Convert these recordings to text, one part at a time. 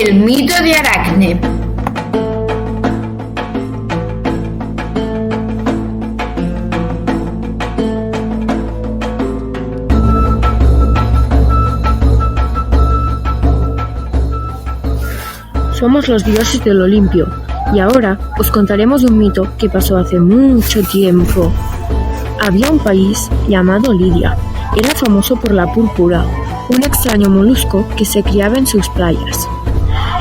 El mito de Aracne. Somos los dioses del Olimpio, y ahora os contaremos un mito que pasó hace mucho tiempo. Había un país llamado Lidia. Era famoso por la púrpura, un extraño molusco que se criaba en sus playas.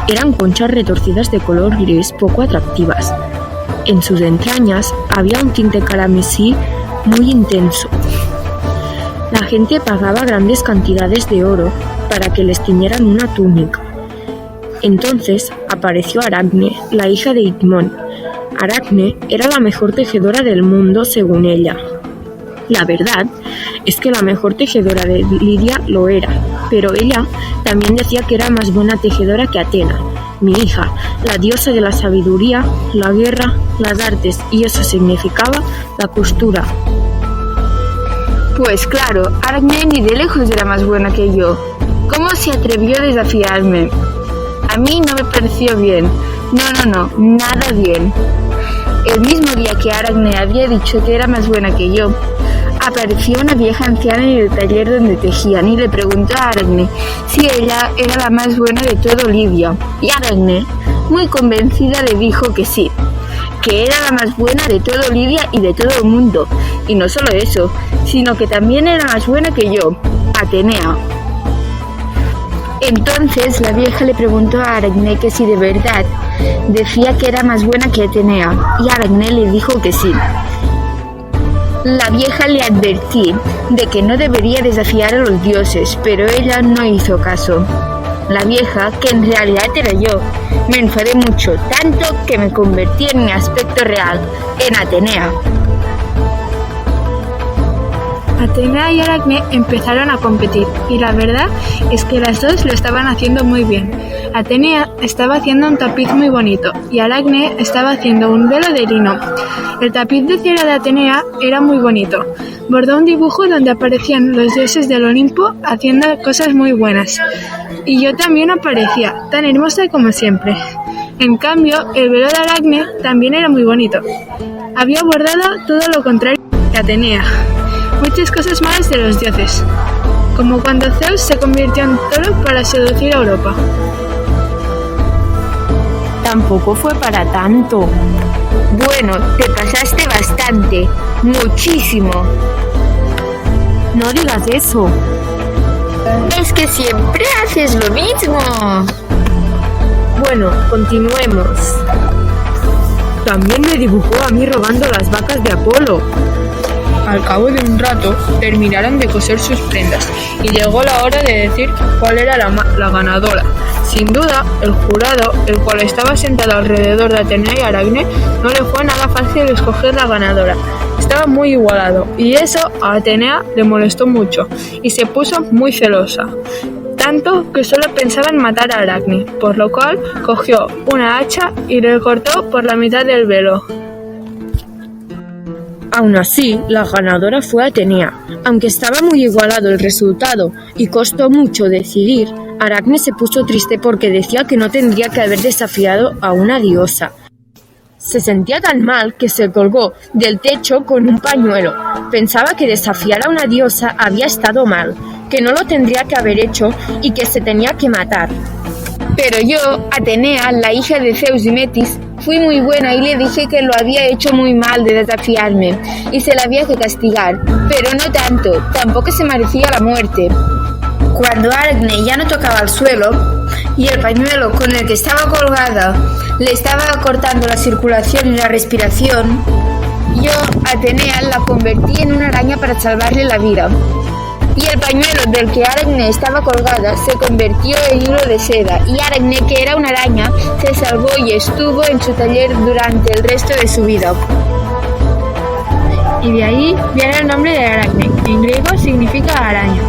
Eran conchas retorcidas de color gris poco atractivas. En sus entrañas había un tinte carmesí muy intenso. La gente pagaba grandes cantidades de oro para que les tiñeran una túnica. Entonces apareció Aracne, la hija de Itmón. Aracne era la mejor tejedora del mundo según ella. La verdad es que la mejor tejedora de Lidia lo era, pero ella también decía que era más buena tejedora que Atena, mi hija, la diosa de la sabiduría, la guerra, las artes, y eso significaba la costura. Pues claro, Aracne ni de lejos era más buena que yo. ¿Cómo se atrevió a desafiarme? A mí no me pareció bien. No, nada bien. El mismo día que Aracne había dicho que era más buena que yo, apareció una vieja anciana en el taller donde tejían y le preguntó a Aracne si ella era la más buena de todo Lidia. Y Aracne, muy convencida, le dijo que sí, que era la más buena de todo Lidia y de todo el mundo. Y no solo eso, sino que también era más buena que yo, Atenea. Entonces la vieja le preguntó a Aracne que si de verdad decía que era más buena que Atenea, y Aracne le dijo que sí. La vieja le advertí de que no debería desafiar a los dioses, pero ella no hizo caso. La vieja, que en realidad era yo, me enfadé mucho, tanto que me convertí en mi aspecto real, en Atenea. Atenea y Aracne empezaron a competir, y la verdad es que las dos lo estaban haciendo muy bien. Atenea estaba haciendo un tapiz muy bonito, y Aracne estaba haciendo un velo de lino. El tapiz de cera de Atenea era muy bonito. Bordó un dibujo donde aparecían los dioses del Olimpo haciendo cosas muy buenas. Y yo también aparecía, tan hermosa como siempre. En cambio, el velo de Aracne también era muy bonito. Había bordado todo lo contrario que Atenea. Muchas cosas malas de los dioses, como cuando Zeus se convirtió en toro para seducir a Europa. Tampoco fue para tanto. Bueno, te pasaste bastante, muchísimo. No digas eso. Es que siempre haces lo mismo. Bueno, continuemos. También me dibujó a mí robando las vacas de Apolo. Al cabo de un rato, terminaron de coser sus prendas y llegó la hora de decir cuál era la ganadora. Sin duda, el jurado, el cual estaba sentado alrededor de Atenea y Aracne, no le fue nada fácil escoger la ganadora. Estaba muy igualado y eso a Atenea le molestó mucho y se puso muy celosa. Tanto que solo pensaba en matar a Aracne, por lo cual cogió una hacha y le cortó por la mitad del velo. Aún así, la ganadora fue Atenea. Aunque estaba muy igualado el resultado y costó mucho decidir, Aracne se puso triste porque decía que no tendría que haber desafiado a una diosa. Se sentía tan mal que se colgó del techo con un pañuelo. Pensaba que desafiar a una diosa había estado mal, que no lo tendría que haber hecho y que se tenía que matar. Pero yo, Atenea, la hija de Zeus y Metis, fui muy buena y le dije que lo había hecho muy mal de desafiarme y se la había que castigar, pero no tanto, tampoco se merecía la muerte. Cuando Aracne ya no tocaba el suelo y el pañuelo con el que estaba colgada le estaba cortando la circulación y la respiración, yo, Atenea, la convertí en una araña para salvarle la vida. Y el pañuelo del que Aracne estaba colgada se convirtió en hilo de seda, y Aracne, que era una araña, se salvó y estuvo en su taller durante el resto de su vida. Y de ahí viene el nombre de Aracne, que en griego significa araña.